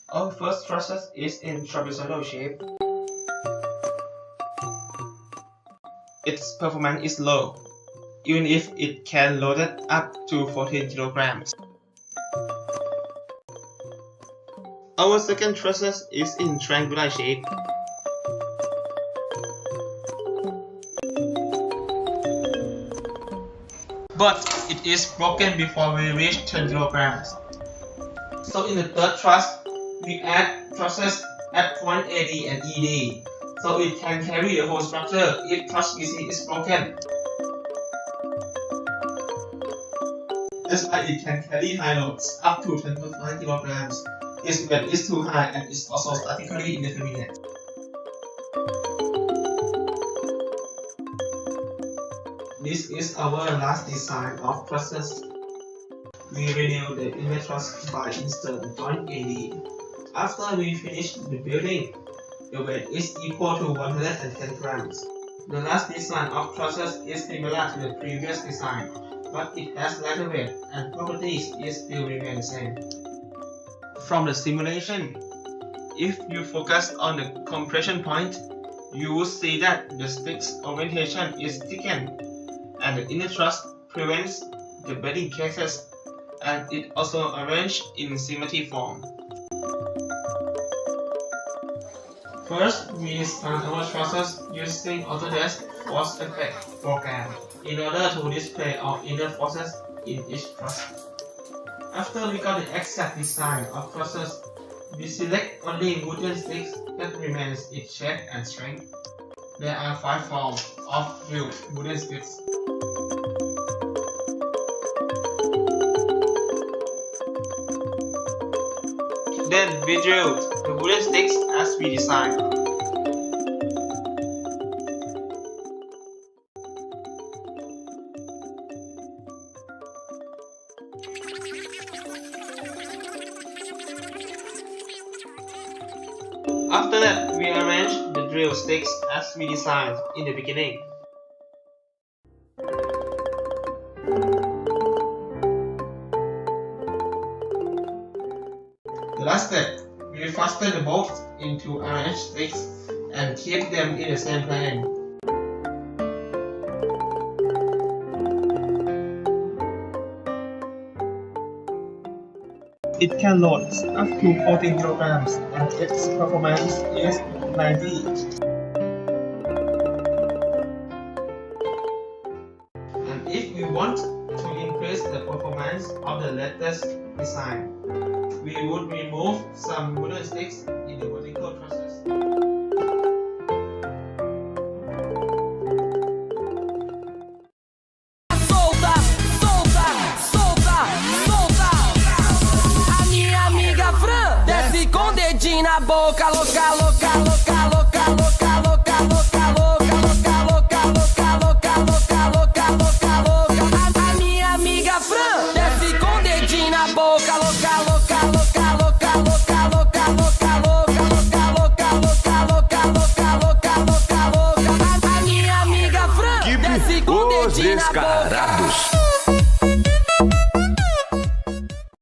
Our first truss is in trapezoidal shape. Its performance is low, even if it can load it up to 14 kilograms. Our second truss is in triangular shape. But it is broken before we reach 10 kilograms. So in the third truss, we add trusses at point AD and ED, so it can carry the whole structure if truss BC is broken. That's why it can carry high loads up to 10.5 kilograms. Its weight is too high and is also statically indeterminate. This is our last design of trusses. We renew the inlet truss by inserting point AD. After we finish the building, the weight is equal to 110 grams. The last design of trusses is similar to the previous design, but it has lighter weight and properties still remain the same. From the simulation, if you focus on the compression point, you will see that the stick's orientation is thickened, and the inner truss prevents the bending cases, and it also arranged in symmetry form. First, we start our trusses using Autodesk Force Effect program in order to display our inner forces in each truss. After we got the exact design of trusses, we select only wooden sticks that remains its shape and strength. There are 5 forms of drilled wooden sticks. Then we drilled the wooden sticks as we designed. After that, we arranged the drill sticks as we designed in the beginning. The last step, we fasten the bolts into arranged sticks and keep them in the same plane. It can load up to 14 kilograms and its performance is 90. And if we want to increase the performance of the latest design, we would remove some wooden sticks in the vertical trusses. Solta, solta, solta, solta. A minha amiga Fran desce com o dedinho na boca, louca,